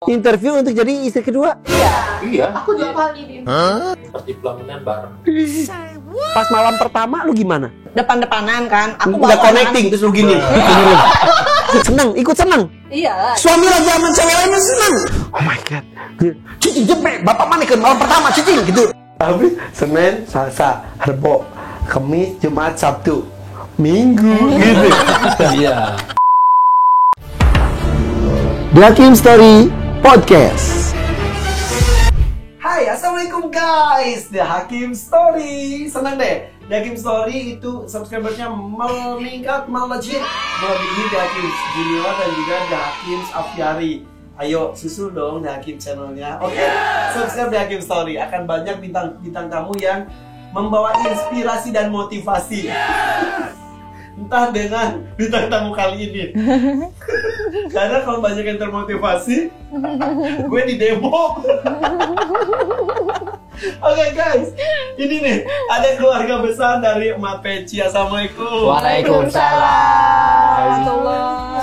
Interview untuk jadi istri kedua? Iya. Aku 2 kali di Seperti pelaminan bareng. Pas malam pertama lu gimana? depan-depanan kan. Aku Udah bawa connecting terus lu gini. Seneng, ikut seneng. Iya. Suami lagi aman cewek lain seneng. Oh my god. Cicing jepek, bapak mana ke malam pertama cicing gitu. Tapi Senin, Selasa, Rebo, Kamis, Jumat, Sabtu, Minggu gitu. Iya. The Hakim Story Podcast. Hai, assalamualaikum guys. The Hakim Story. Senang deh. The Hakim Story itu subscribernya meningkat, melejit, melebihi The Hakim Junior dan juga The Hakim Afiari. Ayo susul dong The Hakim channelnya. Oke, subscribe The Hakim Story. Akan banyak bintang tamu yang membawa inspirasi dan motivasi. Entah dengan bintang tamu kali ini. Karena kalau banyak yang termotivasi, gue di demo. Oke guys, ini nih ada keluarga besar dari Emak Peci. Assalamualaikum. Waalaikumsalam.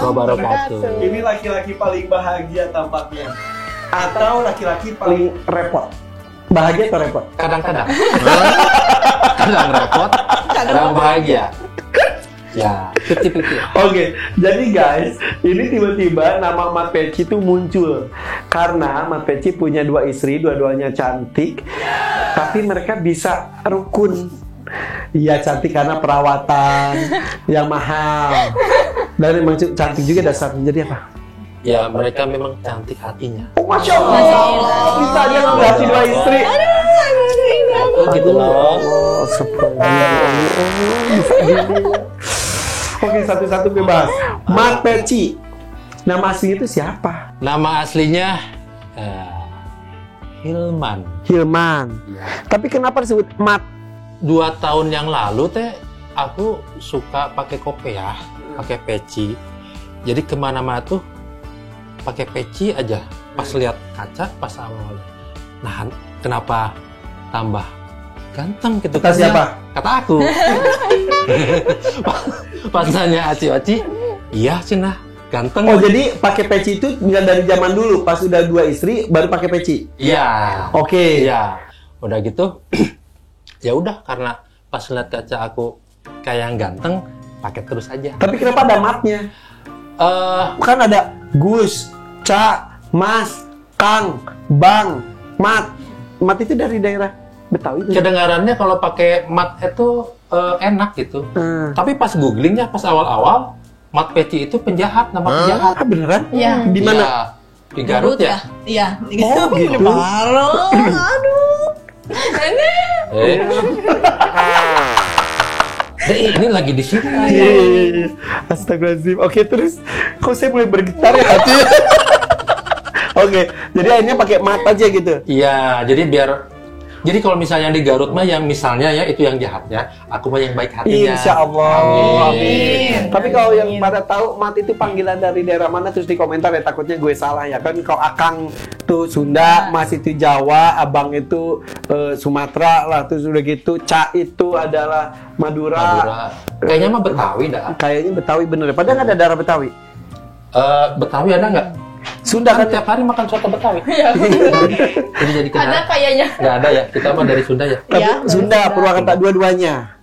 Wabarakatuh. Ini laki-laki paling bahagia tampaknya, atau laki-laki paling repot? Bahagia atau repot? Kadang-kadang. Kadang repot, kadang bahagia. Ya, 50-50. Oke, jadi guys, ini tiba-tiba nama Mat Peci itu muncul karena Mat Peci punya 2 istri, dua-duanya cantik, tapi mereka bisa rukun. Iya, cantik karena perawatan yang mahal, dan memang cantik juga dasarnya. Jadi apa? Ya, mereka memang cantik hatinya. Oh, Masya Allah, bisa aja ngasih 2 istri. Gitu loh. Oke, satu-satu bebas. Mat Peci, nama asli itu siapa? Nama aslinya Hilman. Hilman. Ya. Tapi kenapa disebut Mat? 2 tahun yang lalu teh aku suka pakai kopiah, pakai peci. Jadi kemana-mana tuh pakai peci aja. Pas lihat kaca, pas awal. Nah, kenapa tambah ganteng gitu? Kata siapa? Kata aku. Pas nanya Aci, iya Cina, ganteng. Oh, jadi pakai peci itu dari zaman dulu, pas udah 2 istri baru pakai peci. Iya. Oke. Iya. Udah gitu, ya udah karena pas lihat kaca aku kayak yang ganteng, pakai terus aja. Tapi kenapa ada matnya? Kan ada Gus, Ca, Mas, Kang, Bang, Mat. Mat itu dari daerah Betawi. Kedengarannya kalau pakai mat itu enak gitu. Tapi pas googlingnya pas awal-awal, Mat Peci itu penjahat, nama penjahat. Ah, beneran? Iya. Di mana? Ya, di Garut ya? Iya. Oh, gitu. Baru. Aduh. Ini lagi di sini. Astagfirullahaladzim. Oke, terus kok saya mulai bergetar ya hati? Oke, jadi akhirnya pakai mat aja gitu. Iya, jadi kalau misalnya di Garut mah yang misalnya ya itu yang jahatnya, aku mah yang baik hatinya. Insya Allah. Amin. Tapi kalau yang pada tahu Mat itu panggilan dari daerah mana, terus di komentar ya, takutnya gue salah ya kan. Kalau Akang tuh Sunda, Mas itu Jawa, Abang itu Sumatera lah, terus udah gitu Ca itu adalah Madura. Kayaknya mah Betawi dah. Kayaknya Betawi bener. Padahal nggak ada darah Betawi. Betawi ada nggak? Sunda kan Tiap hari makan soto Betawi. Iya. Jadi kena. Ada kayaknya. Nggak ada ya. Kita mah dari Sunda ya. Tapi Iya, Sunda, Sunda. Purwakarta dua-duanya.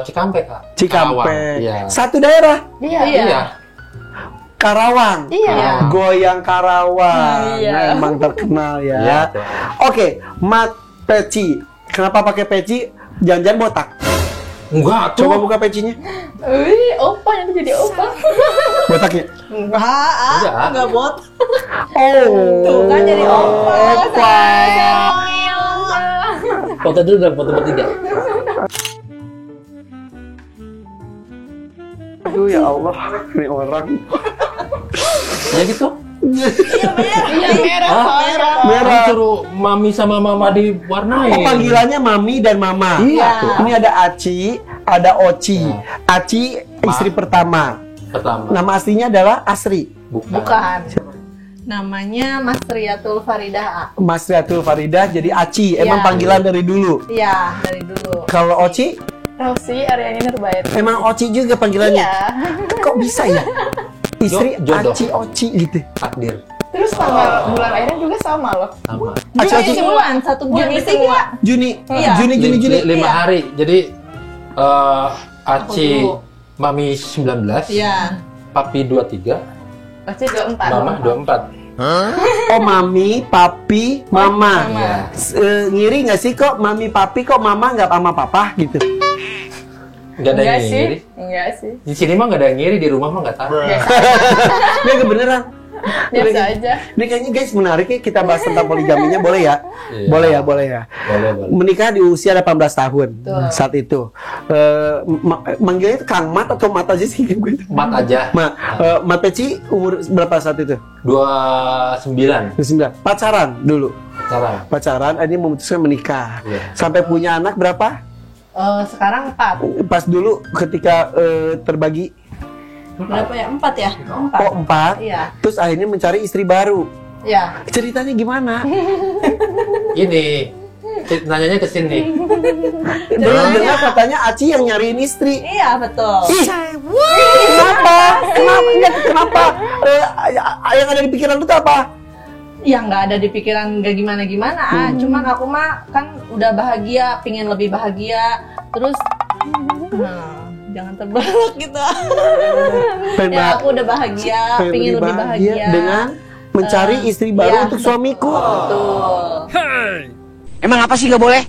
Cikampek Kak. Cikampek. Karawang. Iya. Satu daerah. Iya. Karawang. Iya. Goyang Karawang. Iya. Nah, emang terkenal ya. Iya. Oke, Mat Peci. Kenapa pakai peci? Jangan-jangan botak. Enggak tuh. Coba buka pecinya. Wih, opa yang jadi opa. Botaknya. Enggak bot. Oh. Tuh kan jadi opa. Opa. Foto dulu dong, foto bertiga. Aduh ya Allah, ini orang. Ya gitu. Iya, merah. Merah. Kan suruh mami sama mama diwarnai. Oh, panggilannya Mami dan Mama. Iya tuh. Ini ada Aci, ada Oci. Aci istri pertama. Pertama. Nama aslinya adalah Asri. Bukan. Namanya Mas Riatul Faridah. Mas Riatul Faridah jadi Aci. Iya. Emang panggilan dari dulu. Iya, dari dulu. Kalau Oci, Rosi Aryani Nurbayat. emang Oci juga panggilannya. Iya. Kok bisa ya? Istri Jodoh. Aci Oci gitu. Takdir. Terus tanggal bulan akhirnya juga sama loh. Sama. Aci. Bulan, 1 bulan Juni semua. Juni. Iya. Juni. 5 Iya. hari. Jadi Aci dulu. Mami 19, Iya. Papi 23, Pasti 24. Mama 24. Oh, mami, papi, mama. Mama. Ngiri nggak sih kok mami, papi, kok mama nggak sama papa gitu? Nggak ada yang ngiri. Enggak sih. Di sini mah nggak ada yang ngiri, di rumah mah nggak tahu. Ini kebeneran. Biasa aja. Ini kayaknya guys menarik ya kita bahas tentang poligaminya, boleh ya? Iya. Boleh ya. Boleh. Menikah di usia 18 tahun Betul. saat itu. Manggilnya itu Kang Mat atau Mat aja sih? Mat aja. Mat Peci umur berapa saat itu? 29. 29. Pacaran dulu. Sekarang. Pacaran, ini memutuskan menikah. Iya. Sampai punya anak berapa? Sekarang 4. Pas dulu ketika terbagi Berapa ya? 4 ya? 4. oh 4. Iya. Terus akhirnya mencari istri baru. Iya. Ceritanya gimana? Ini nanyanya ke sini. Dengar katanya Aci yang nyariin istri. Iya, betul. Ih, kenapa? Yang ada di pikiran lu tuh apa? Ya nggak ada di pikiran nggak gimana-gimana. Cuman aku mah kan udah bahagia, pingin lebih bahagia. Terus, jangan terbelalak gitu. Ya aku udah bahagia, pingin lebih bahagia. dengan mencari istri baru iya, untuk suamiku. Betul. Emang apa sih nggak boleh?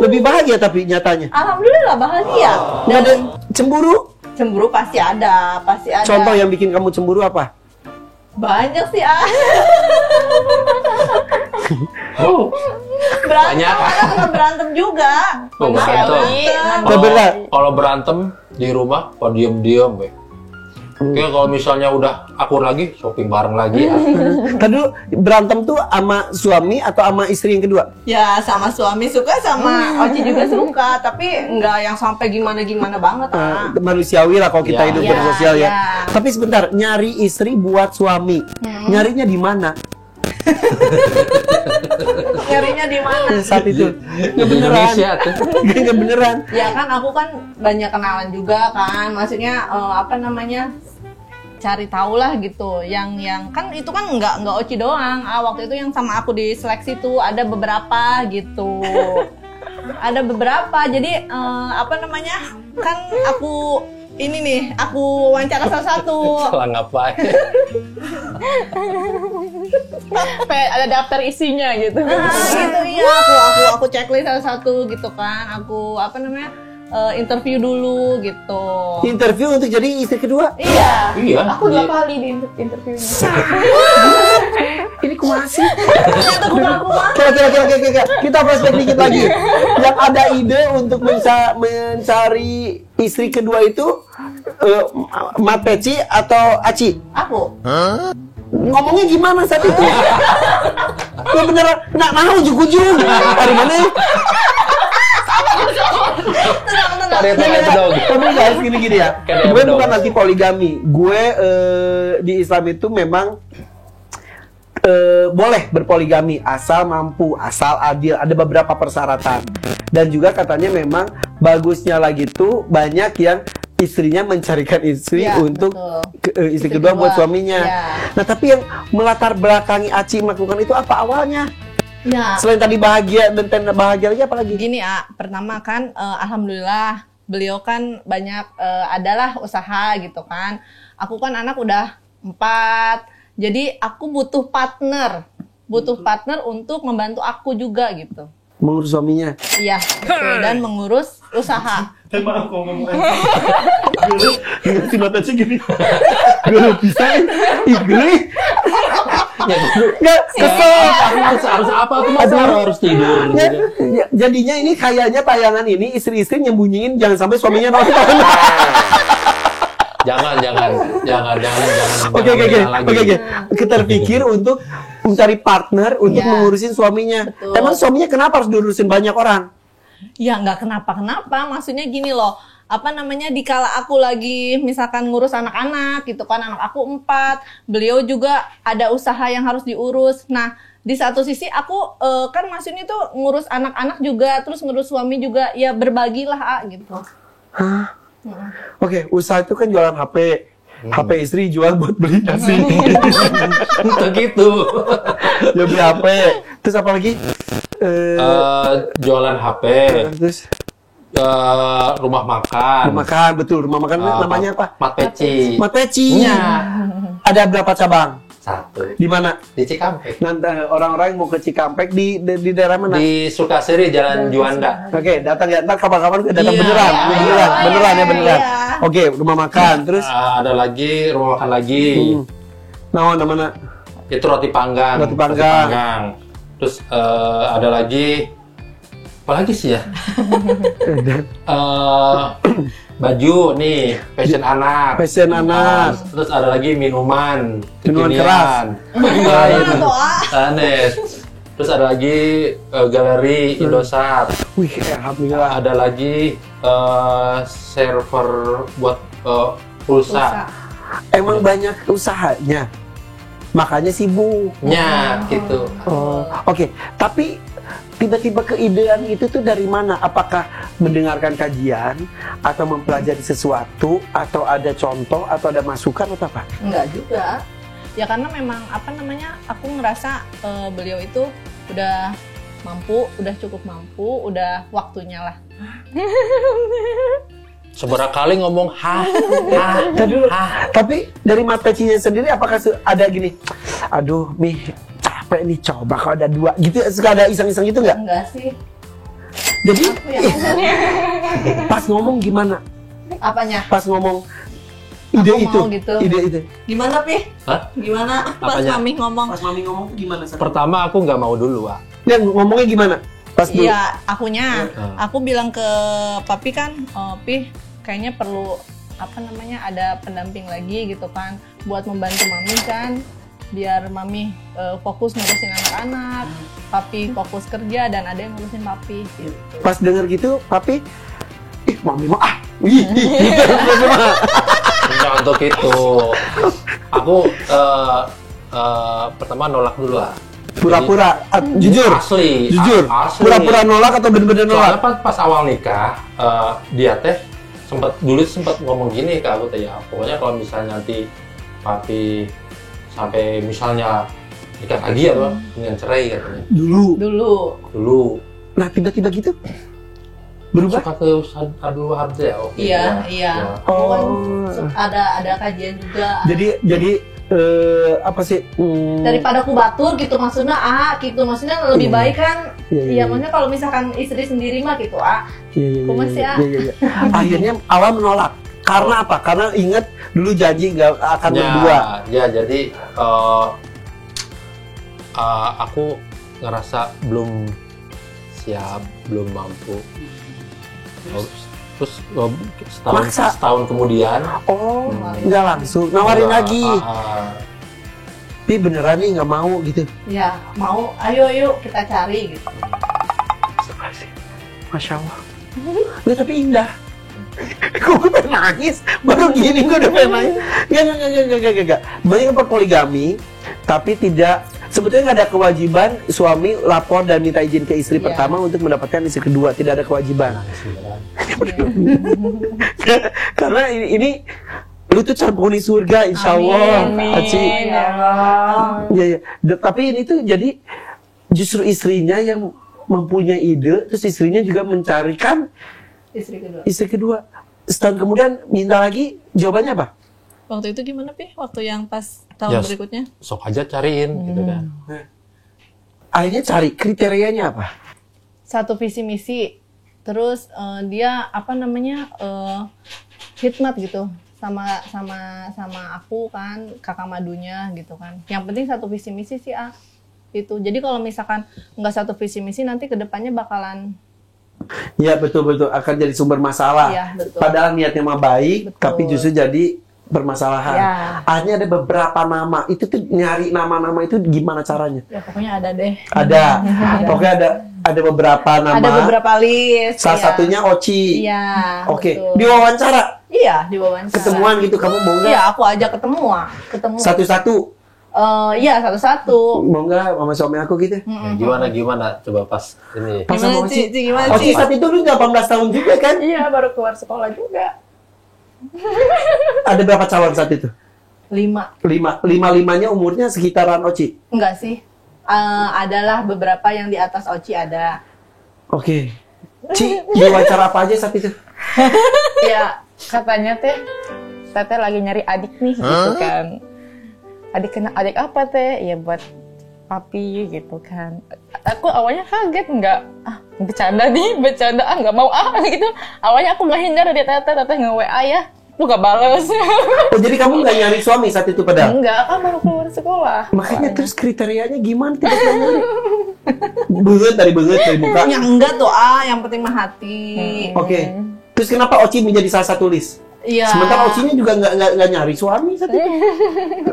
Lebih bahagia tapi nyatanya. Alhamdulillah bahagia. Nggak ada cemburu. Cemburu pasti ada, pasti ada. Contoh yang bikin kamu cemburu apa? Banyak sih Oh, berantem, banyak. ada berantem juga. Oh, Manusiawi. Kalau berantem di rumah, kok diem-diem, be. Oke, kalau misalnya udah akur lagi, shopping bareng lagi. Tadi dulu berantem tuh sama suami atau sama istri yang kedua? Ya sama suami suka, sama Oci juga suka, tapi nggak yang sampai gimana-gimana banget. Manusiawi lah kalau kita Ya. hidup Ya, bersosial ya. ya. Tapi sebentar, nyari istri buat suami. Nyarinya di mana? Nyarinya di mana? Saat itu. Di Nggak beneran. Indonesia tuh. Nggak beneran. Ya kan aku kan banyak kenalan juga kan, maksudnya apa namanya, cari tahu lah gitu. Yang kan itu kan nggak Oci doang. Waktu itu yang sama aku di seleksi tuh ada beberapa gitu. Ada beberapa. Jadi apa namanya, kan aku ini nih, aku wawancara salah satu. Salah ngapain? Ada daftar isinya gitu. Gitu iya, aku checklist salah satu gitu kan. Aku apa namanya, interview dulu gitu. Interview untuk jadi istri kedua. Iya. Iya. Aku 2 kali di interviewnya. Ini kumaha sih? Ternyata bukan aku mah. Kira. Kita flashback dikit lagi. Yang ada ide untuk mencari istri kedua itu Mat Peci atau Aci? Aku. Ngomongnya gimana saat itu? Ya beneran, nah ujung-ujung. Dari mana? Tenang. Tapi guys, gini ya. Kayak Gue dong. bukan anti poligami. Gue di Islam itu memang boleh berpoligami asal mampu, asal adil. Ada beberapa persyaratan. Dan juga katanya memang bagusnya lagi tuh banyak yang istrinya mencarikan istri Ya, untuk betul. istri kedua buat suaminya. Ya. Nah tapi yang melatar belakangi Aci melakukan itu apa awalnya? Ya. Selain tadi bahagia dan tanda bahagia lagi apa lagi? Gini pertama kan alhamdulillah beliau kan banyak adalah usaha gitu kan. Aku kan anak udah 4, jadi aku butuh partner untuk membantu aku juga gitu. Mengurus suaminya. Iya, betul. Dan mengurus usaha. Emang aku ngomong si mata sih gini. Gue bisa. Ih, Ya, dulu. nggak kesel. Harus apa tuh mas? Harus tidur. Ya, jadinya ini kayaknya tayangan ini istri-istri nyembunyiin jangan sampai suaminya nonton. Jangan. Oke. Kita pikir untuk mencari partner untuk Ya. mengurusin suaminya. Betul. Emang suaminya kenapa harus diurusin banyak orang? Ya nggak kenapa-kenapa, maksudnya gini loh, apa namanya, dikala aku lagi misalkan ngurus anak-anak gitu kan, anak aku 4, beliau juga ada usaha yang harus diurus. Nah di satu sisi aku kan maksudnya tuh ngurus anak-anak juga, terus ngurus suami juga, ya berbagilah gitu. Hah? Oke, usaha itu kan jualan HP. HP istri jual buat beli nasi. Untuk gitu. Dia beli HP. Terus apa lagi? Jualan HP. Terus Rumah makan. rumah makan, betul. Rumah makan namanya apa? Mat Peci. Mat Peci. Iya. Ada berapa cabang? 1. Di mana? Di Cikampek. Nanti orang-orang mau ke Cikampek di daerah mana? Di Sukaseri, Jalan Juanda. Oke, datang ya. Ntar kapan-kapan gue datang Iya, beneran, iya, beneran ya beneran. iya. Oke, rumah makan. Terus Ada lagi rumah makan lagi. mana? Itu roti panggang. Roti panggang. Terus ada lagi apa lagi sih ya? Baju nih, fashion anak. Fashion anak. Terus ada lagi minuman. Minuman kekinian. keras. Enggak, itu. Tuh, ah. Aneh. Terus ada lagi galeri Indosat. Wih, alhamdulillah. Ada lagi server buat pulsa. Emang banyak usahanya. Makanya sibuk. Nya, gitu. Oh, oke. Tapi tiba-tiba keidean itu tuh dari mana? Apakah mendengarkan kajian atau mempelajari sesuatu atau ada contoh atau ada masukan atau apa? Enggak juga. Ya karena memang aku ngerasa beliau itu udah mampu, udah cukup mampu, udah waktunya lah. Seberapa kali ngomong Tapi dari mata Cinya sendiri apakah ada gini? Aduh, Mi, capek nih, coba kalau ada 2 gitu, suka ada iseng-iseng gitu nggak? Enggak sih. Jadi Aku yang pas ngomong gimana? apanya? Pas ngomong ide Aku itu, mau gitu. ide. Gimana, Pi? Hah? Gimana pas Apanya? Mami ngomong? Pas Mami ngomong tuh gimana? Pertama aku nggak mau dulu, Wak. Dan ngomongnya gimana? Pas dulu. Iya, akunya. Hmm. Aku bilang ke Papi kan, Pi, kayaknya perlu ada pendamping lagi gitu kan, buat membantu Mami kan, biar Mami fokus ngurusin anak-anak, Papi fokus kerja dan ada yang ngurusin Papi. Gitu. Pas denger gitu, Papi, Mami mah Enggak untuk itu. Aku pertama nolak dulu, Wak. pura-pura, jujur, Asli. jujur, Asli. pura-pura nolak atau bener-bener Soalnya nolak? pas awal nikah, dia teh sempat ngomong gini ke aku teh, ya pokoknya kalau misalnya nanti papi sampai misalnya nikah lagi ya bang, dengan cerai katanya. Dulu. Nah tiba-tiba gitu berubah. Suka ke Ustadz Abdul Wahab ya? Oke. Iya. Aku kan Oh. ada kajian juga. Jadi apa sih? Daripada aku batur gitu maksudnya maksudnya lebih baik kan. Iya. Maksudnya kalau misalkan istri sendiri mah gitu Iya. Kumas ya. Iya. Akhirnya awal menolak. Karena apa? Karena ingat dulu janji nggak akan berdua. Ya, jadi aku ngerasa belum siap, belum mampu. Terus setahun kemudian, Oh, nggak langsung nawarin lagi. Tapi beneran nih nggak mau gitu. Ya, mau. Ayo kita cari gitu. Masya Allah. Nggak, tapi indah. Kok gue pengen nangis? Baru gini gue udah pengen nangis. Nggak. Banyak yang poligami, tapi tidak. Sebetulnya nggak ada kewajiban suami lapor dan minta izin ke istri pertama untuk mendapatkan istri kedua. Tidak ada kewajiban. Karena ini lu tuh penghuni surga, insya Allah. Aci. Iya. Tapi ini tuh jadi justru istrinya yang mempunyai ide, terus istrinya juga mencarikan istri kedua. Setahun kemudian minta lagi, jawabannya apa? Waktu itu gimana, Pi? Waktu yang pas tahun berikutnya? Sok aja cariin gitu kan. Akhirnya cari kriterianya apa? Satu visi misi. Terus dia khidmat gitu sama aku kan, kakak madunya gitu kan. Yang penting satu visi misi sih itu. Jadi kalau misalkan nggak satu visi misi nanti kedepannya bakalan Ya betul akan jadi sumber masalah. Iya, betul. Padahal niatnya mah baik, Betul. tapi justru jadi permasalahan. Ya. Akhirnya ada beberapa nama. Itu tuh nyari nama-nama itu gimana caranya? ya pokoknya ada deh. Ada. Pokoknya ada beberapa nama. Ada beberapa list. Salah ya. satunya Oci. Iya. Oke. betul. Diwawancara. Iya, diwawancara. Ketemuan gitu, kamu mau nggak? Iya, aku ajak ketemu. Satu-satu. Iya, satu-satu. Mau nggak sama suami aku gitu? Ya, gimana? Coba pas ini. Pas Gimana, sama Ci? Oci. Gimana, Oci Ci? saat itu lu 18 tahun juga kan? Iya, baru keluar sekolah juga. Ada berapa calon saat itu? 5. Lima-limanya umurnya sekitaran Oci? Enggak sih. Adalah beberapa yang di atas Oci ada. Oke. Ci, diwawancara apa aja saat itu? Ya katanya teteh lagi nyari adik nih gitu kan. Adik apa teh? Ya buat papi gitu kan. Aku awalnya kaget, bercanda nggak mau gitu. Awalnya aku menghindar dari teteh nge-WA ya, aku nggak bales. Oh, jadi kamu nggak nyari suami saat itu padahal? Enggak, kan baru keluar sekolah. Makanya terus kriterianya gimana tidak nyari? Banget dari muka. Yang enggak tuh yang penting mah hati. Oke. Terus kenapa Oci menjadi salah satu list? Iya. Sementara Ocinya juga nggak nyari suami saat itu.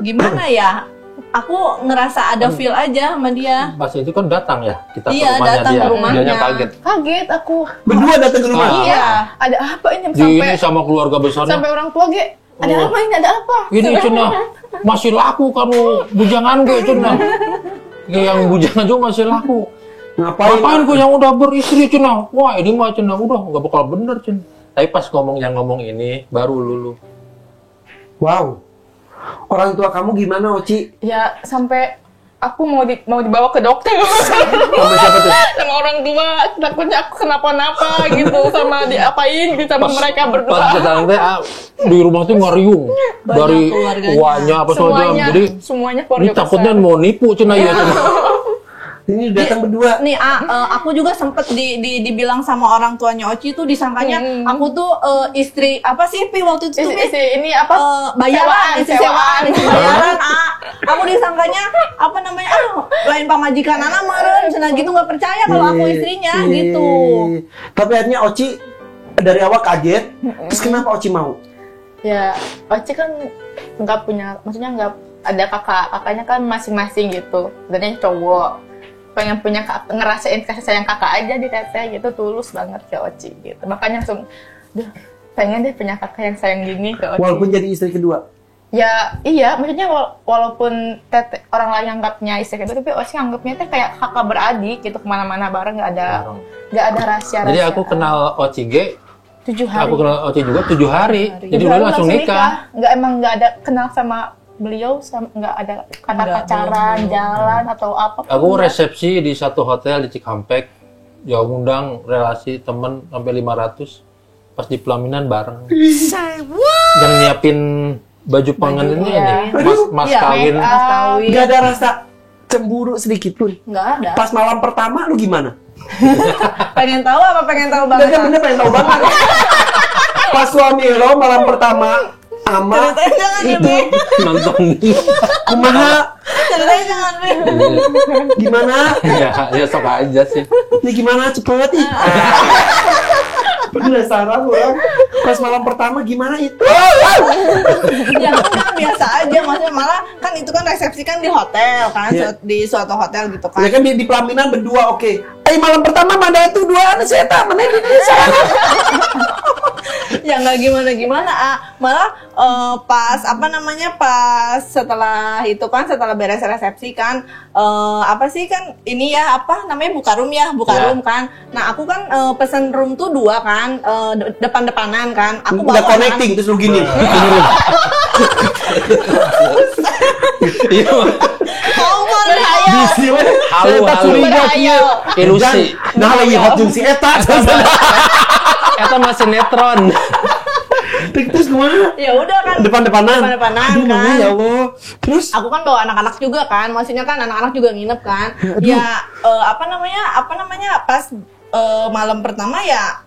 Gimana ya? Aku ngerasa ada feel aja sama dia. Pas itu kan datang ya kita Iya, ke rumahnya datang dia. ke rumahnya. Dianya kaget. Kaget aku. Berdua datang ke rumah. Iya, ada apa ini Ini sama keluarga besarnya. sampai orang tua ada apa ini, ada apa? Ini cenah masih laku kamu bujangan ge cenah. Yang bujangan juga masih laku. Ngapain kok yang udah beristri cenah? Wah, ini mah cenah udah enggak bakal bener cenah. Tapi pas ngomong ini baru lulu. Wow. Orang tua kamu gimana, Oci? Ya sampai aku mau dibawa ke dokter. Sama siapa tuh? Sama orang tua, takutnya aku kenapa-napa gitu, sama diapain gitu sama mereka berdua. Pas datang teh di rumah tuh ngariung dari keluarganya. uangnya apa saja. Jadi semuanya ini keluarga takutnya besar. mau nipu cenah ya cenah. Ini datang berdua. Nih, aku juga sempet dibilang sama orang tuanya Oci tuh disangkanya aku tuh istri apa sih Pi waktu itu tuh Pi? Ini apa? Bayaran, istri sewaan, sewaan. bayaran. Aku disangkanya apa namanya? Lain pamajikan anak meren, cenah gitu nggak percaya kalau aku istrinya gitu. Tapi akhirnya Oci dari awal kaget. Terus kenapa Oci mau? Ya, Oci kan nggak punya, maksudnya nggak ada kakaknya kan masing-masing gitu. Dan yang cowok pengen punya ngerasain kasih sayang kakak aja di teteh gitu, tulus banget ke Oci gitu. Makanya langsung, pengen deh punya kakak yang sayang gini ke Oci. Walaupun jadi istri kedua. Ya iya, maksudnya walaupun teteh orang lain anggapnya istri kedua, tapi Oci anggapnya teh kayak kakak beradik gitu, kemana-mana bareng, nggak ada rahasia. Jadi aku kenal Oci G. 7 hari. Aku kenal Oci juga 7 hari. Jadi baru udah langsung nikah. Nggak ada kenal sama beliau, nggak ada kata pacaran, jalan atau apa. Aku resepsi di satu hotel di Cikampek. Ya undang relasi temen sampai 500. Pas di pelaminan bareng. Yang nyiapin baju pengantinnya ini. Mas Iya, kawin. Gak ada rasa cemburu sedikit pun. Nggak ada. Pas malam pertama lu gimana? Pengen tahu apa pengen tahu banget? Bener pengen tahu banget. Pas suami lo malam pertama ama itu Nonton. kumaha Ceritanya jangan Pi. gimana? Ya sok aja sih. Ini gimana cepet ih. Penasaran orang. Pas malam pertama gimana itu? Ya enggak, biasa aja, maksudnya malah kan itu kan resepsi kan di hotel kan, Iya. di suatu hotel gitu kan. Ya kan di pelaminan berdua oke. Malam pertama mana itu dua anak saya mana di sana. Ya nggak gimana-gimana, malah pas apa namanya, pas setelah itu kan, setelah beres resepsi kan, apa sih kan ini ya, apa namanya, buka room room kan. Nah aku kan pesen room tuh 2 kan, depan-depanan kan. Aku Udah bawa connecting terus lu gini. Iya. Kau mau berhayal. Bisiwe. Halu, Eta halu. curiga Berhayal. kieu. Ilusi. Nah lagi hot jeung si eta. Eta masih netron. Terus kemana? Ya udah kan. Depan-depanan. Depan-depanan Aduh, Mama, kan. ya Allah. Terus Aku kan bawa anak-anak juga kan, maksudnya kan anak-anak juga nginep kan. Ya apa namanya pas malam pertama ya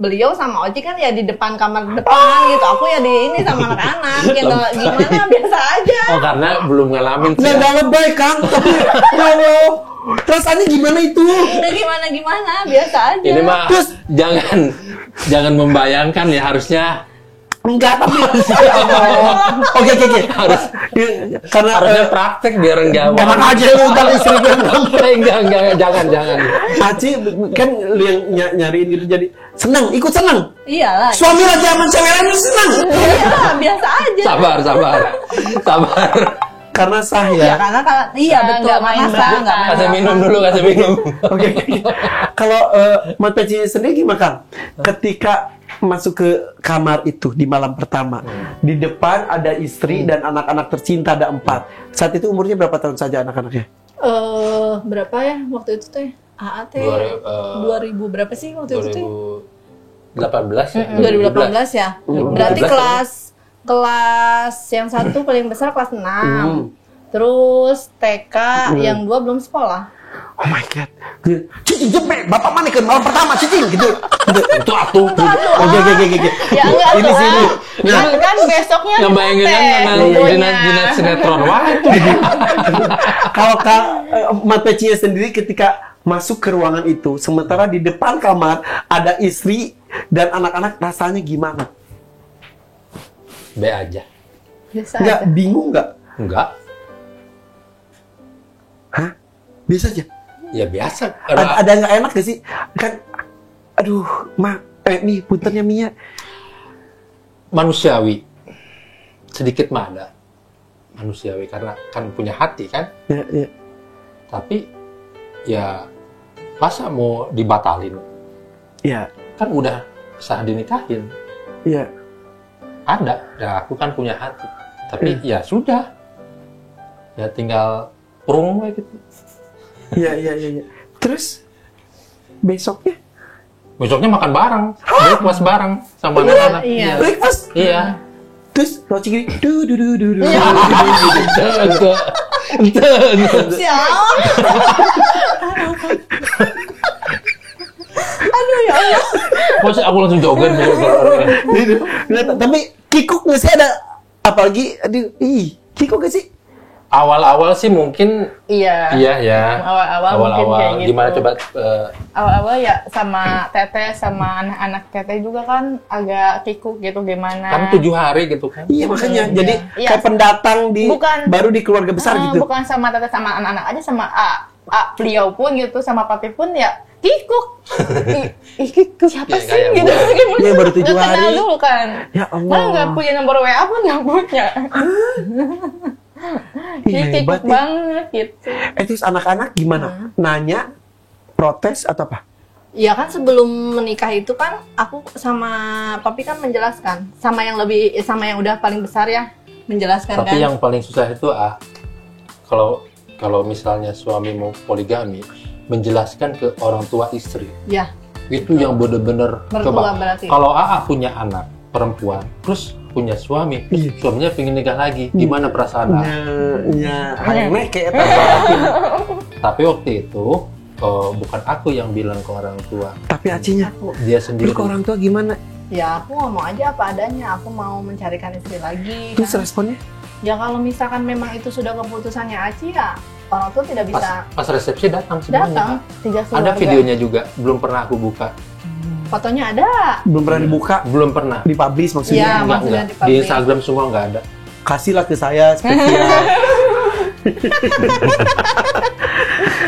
beliau sama Oci kan ya di depan kamar depan gitu. Aku ya di ini sama anak-anak. Ya nggak gimana, biasa aja. Oh karena belum ngalamin sih. nggak lebay Kang, tapi ya Allah. Perasaannya gimana itu? Udah gimana, biasa aja. Ini mah jangan membayangkan ya, harusnya Enggak, tapi Oke. harus Karena harusnya praktek biar enggak. enak aja lu udah istri gue. Enggak, jangan. Aci kan lu yang nyariin gitu, jadi ikut seneng. Iyalah. Suami lagi aman cewek lain seneng. Iya, biasa aja. Sabar. Karena sah Ya ya. karena kalau iya betul, nggak main masa belakang. nggak main Kasih minum belakang. dulu, kasih minum. Oke. Kalau Mat Peci sendiri gimana Kang? Ketika masuk ke kamar itu di malam pertama. Di depan ada istri dan anak-anak tercinta ada 4. Saat itu umurnya berapa tahun saja anak-anaknya? Berapa ya waktu itu teh? AAT 2000 berapa sih waktu itu teh? 2018 ya. 2018 ya. Berarti kelas yang satu paling besar kelas 6. Terus TK yang 2 belum sekolah. Oh my god. Cicing jempe, bapak mana ke malam pertama cicing gitu. Itu atuh. Oke. Ya enggak Ini tuh. sini. Nah, kan besoknya Ngebayangin kan dinat sinetron wah. Kalau Mat Peci sendiri ketika masuk ke ruangan itu, sementara di depan kamar ada istri dan anak-anak, rasanya gimana? B aja. Biasa Nggak aja. bingung nggak? Enggak. Hah? Biasa aja. Ya biasa. Ada nggak enak gak sih? Kan, aduh, nih punternya Mia. Manusiawi. Sedikit mah ada. Manusiawi karena kan punya hati kan. Ya. Tapi ya masa mau dibatalin? Ya. Kan udah sah dinikahin. Iya. Ada. Ya aku kan punya hati. Tapi ya sudah. Ya tinggal urung gitu. Iya. Terus besoknya Makan bareng, breakfast bareng sama anak-anak. Iya. breakfast. Iya. Terus roti gini, du. Siap. Aduh ya Allah. Maksud aku langsung joget. Tapi kikuk nggak sih ada? Apalagi, kikuk nggak sih? Awal-awal sih mungkin Iya. ya. Awal-awal mungkin kayak gitu. Gimana coba Awal-awal ya sama teteh sama anak-anak teteh juga kan agak kikuk gitu gimana. kan 7 hari gitu kan. Iya makanya, jadi Iya. kayak pendatang Bukan. baru di keluarga besar gitu. Bukan sama teteh sama anak-anak aja, sama beliau pun gitu, sama papi pun ya kikuk. Kikuk siapa Iya, sih kayak gitu. Gimana? Iya, baru 7 Nggak kenal hari. dulu kan. Ya Allah. Malah nggak punya nomor WA pun nggak punya. Iya, Jadi hebat kikuk ya. banget gitu. Terus anak-anak gimana? Nanya, protes atau apa? Ya kan sebelum menikah itu kan aku sama papi kan menjelaskan sama yang udah paling besar ya menjelaskan Tapi kan. yang paling susah itu kalau misalnya suami mau poligami, menjelaskan ke orang tua istri. Ya, Itu yang bener-bener mertua berarti. Kalau AA punya anak perempuan, terus punya suami, suaminya pengen nikah lagi, gimana perasaan AA? Ya, aneh kayak Tapi waktu itu bukan aku yang bilang ke orang tua, Tapi acinya, dia lu sendiri. ke orang tua gimana? Ya aku ngomong aja apa adanya, aku mau mencarikan istri lagi. Terus Kan. responnya? Ya kalau misalkan memang itu sudah keputusannya Aci ya orang tua tidak bisa Pas resepsi datang semuanya. datang. Tiga Ada keluarga. videonya juga, belum pernah aku buka. Fotonya ada. Belum pernah dibuka, Belum pernah. dipublish Iya. maksudnya? maksudnya Di dipublish. Instagram semua nggak ada. Kasihlah ke saya spesial.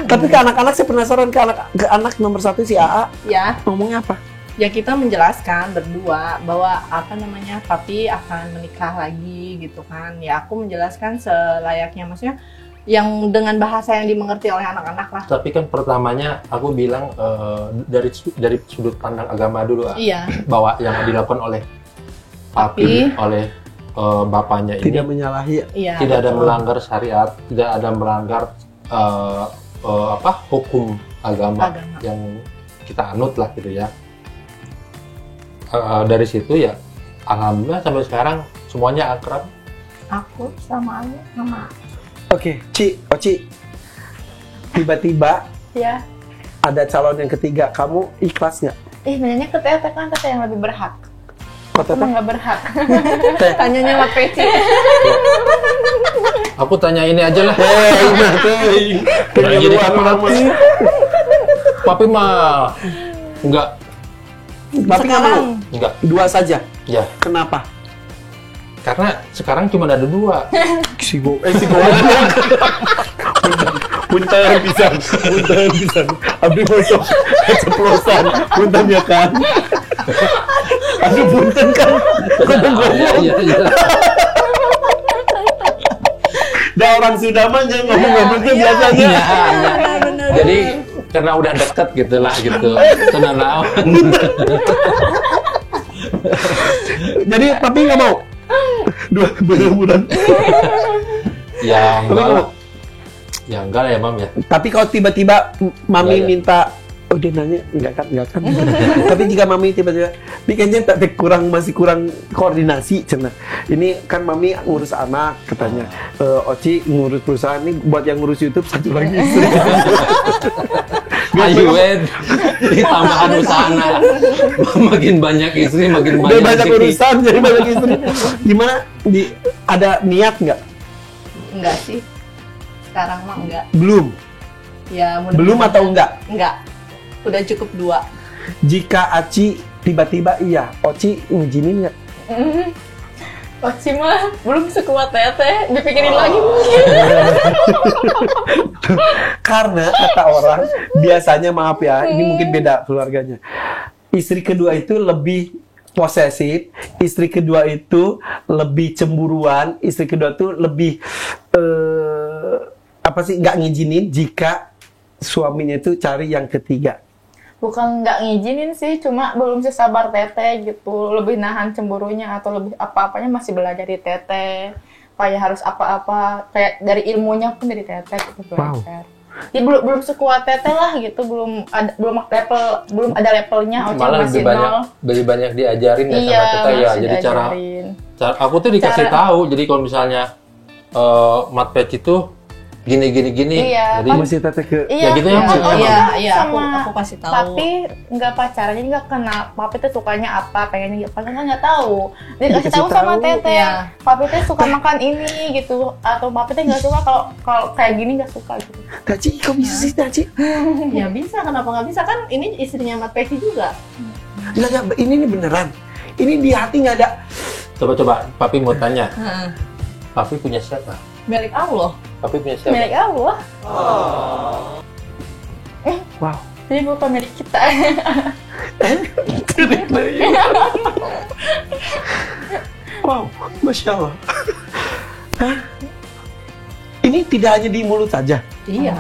Tapi ke anak-anak saya penasaran, ke anak nomor 1 si AA Ya, ngomongnya apa? ya kita menjelaskan berdua bahwa papi akan menikah lagi gitu kan. Ya aku menjelaskan selayaknya, maksudnya yang dengan bahasa yang dimengerti oleh anak-anak lah. Tapi kan pertamanya aku bilang dari sudut pandang agama dulu, Iya. bahwa yang dilakukan oleh Papi. oleh bapaknya ini Tidak menyalahi. Iya. tidak ada melanggar syariat, tidak ada melanggar hukum agama yang kita anut lah gitu ya. Dari situ ya, alhamdulillah sampai sekarang semuanya akrab. Aku sama ayah sama. Oke, Oci, tiba-tiba Ya. ada calon yang ketiga, kamu ikhlas nggak? Nanyanya ke teteh kan teteh yang lebih berhak. Kok Aku mah teteh? nggak berhak. Tanyanya Mat Peci. Aku tanya ini aja lah. Jadi Jadi papi mah enggak, Tapi nggak mau? enggak. 2 saja. Ya, Kenapa? karena sekarang cuma ada 2. Si goblok. Punten bisa. Abdi bosok keceplosan. Punten ya kan? Aduh punten kan? Iya. Dah orang sudah mah jangan ngomong-ngomong tuh biasanya. Iya. Jadi karena udah deket gitu lah gitu. Tenang. Jadi papi nggak mau? 2 bulan. Ya Tapi enggak kalau- lah. Ya enggak lah ya Mam ya. Tapi kalau tiba-tiba mami Enggak ya. minta, oh dia nanya, enggak kan. Tapi jika mami tiba-tiba, ini kayaknya masih kurang koordinasi, cina. Ini kan mami ngurus anak, katanya. Oci ngurus perusahaan, ini buat yang ngurus YouTube, satu lagi istri. Ayo tambahan usaha anak. Makin banyak istri, makin Udah banyak banyak rezeki. urusan, jadi banyak istri. Gimana? Ada niat nggak? Enggak sih. Sekarang mah enggak. Belum. Ya Belum atau enggak? Enggak. Udah cukup 2. Jika Aci tiba-tiba iya, Oci ngizinin nggak? Oci mah belum sekuat teteh, dipikirin lagi mungkin. Karena kata orang biasanya, maaf ya, ini mungkin beda keluarganya. Istri kedua itu lebih posesif, istri kedua itu lebih cemburuan, istri kedua itu lebih nggak ngizinin jika suaminya itu cari yang ketiga. Bukan nggak ngizinin sih, cuma belum sesabar teteh gitu. Lebih nahan cemburunya atau lebih apa-apanya masih belajar di teteh. Kayak harus apa-apa, kayak dari ilmunya pun dari teteh gitu belajar. Ya belum sekuat teteh lah gitu, belum ada levelnya. Oci Malah masih nol. lebih banyak diajarin ya Iya, sama kita ya. masih Jadi cara diajarin. aku tuh dikasih tahu. Jadi kalau misalnya mat peci itu gini. Iya, Jadi kan- Masih teteh ke Ya gitu ya, kan Mak. Oci Iya, sama aku kasih tahu. Papi nggak pacaran, jadi nggak kenal. Papi tuh sukanya apa, pengennya apa, kan nggak tahu. Dia kasih tahu sama teteh. Iya. Papi tuh suka makan ini gitu, atau papi tuh nggak suka kalau kayak gini, nggak suka gitu. Taci, kok bisa sih Taci? Ya bisa, kenapa nggak bisa? Kan ini istrinya Mat Peci juga. Nggak, ini nih beneran. Ini di hati nggak ada. coba Papi mau tanya. Heeh. Papi punya siapa? Milik Allah. Papi punya siapa? Milik Allah. Wow. Jadi bukan milik kita. Wow, Masya Allah. Hah? Ini tidak hanya di mulut saja. Iya.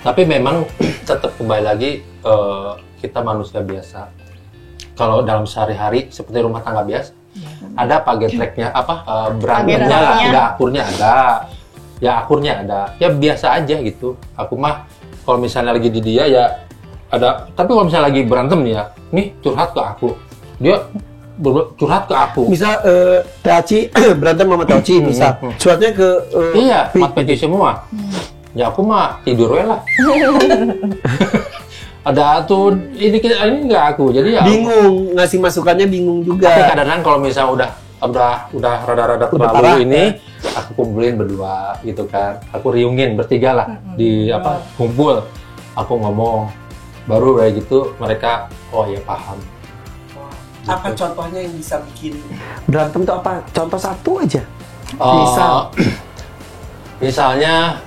Tapi memang tetap kembali lagi kita manusia biasa. Kalau dalam sehari-hari seperti rumah tangga biasa, ada pagereknya berantemnya lah, Pagereknya. nggak akurnya ada, ya akurnya ada, ya biasa aja gitu. Aku mah kalau misalnya lagi di dia ya ada, tapi kalau misalnya lagi berantem nih ya, nih curhat ke aku, dia curhat ke aku. Misal Taci berantem sama Taci, misal suratnya ke Iya, Pi. mat peci semua. Ya aku mah tidur we lah. Ada tuh ini nggak aku, jadi ya. bingung ngasih masukannya, bingung Tapi juga. kadang-kadang kalau misalnya udah rada-rada Udah terlalu parah, ini, aku kumpulin berdua gitu kan. Aku riungin bertiga lah di kumpul. Aku ngomong, baru kayak gitu mereka oh ya paham. Apa contohnya yang bisa bikin berantem tuh apa? Contoh satu aja. Eh, Misal. Misalnya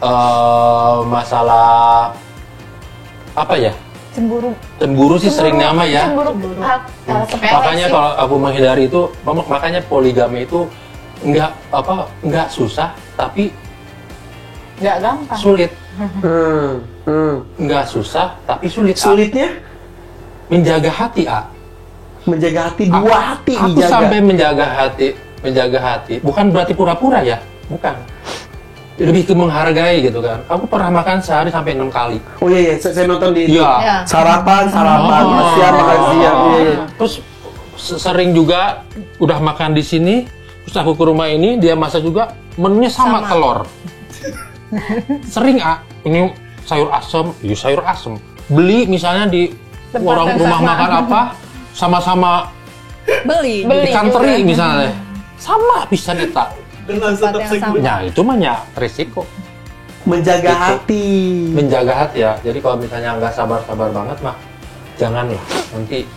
masalah apa ya? Cemburu sih sering nama ya. Cemburu. Sepele Makanya sih. kalau aku menghindari itu, makanya poligami itu nggak susah, tapi Nggak gampang. sulit. Hmm. Nggak susah, tapi sulit. A. Sulitnya Menjaga hati, A. menjaga hati, dua hati Aku dijaga. sampai menjaga hati. Bukan berarti pura-pura ya, bukan. Lebih ke menghargai gitu kan. Aku pernah makan sehari sampai 6 kali. Oh iya, saya nonton di Iya. Ya. sarapan, Oh. siang, makan siang. Iya, iya. Terus sering juga udah makan di sini, terus aku ke rumah ini dia masak juga menunya sama Sama. telur. Sering ini sayur asem, iya sayur asem. Beli misalnya di Tempat orang yang rumah sama. makan apa, sama-sama Beli. ikan juga. teri misalnya, sama bisa kita. Dengan Tempat yang sama. Ya itu mah ya risiko. menjaga Gitu. hati. Menjaga hati ya. Jadi kalau misalnya nggak sabar-sabar banget mah, janganlah nanti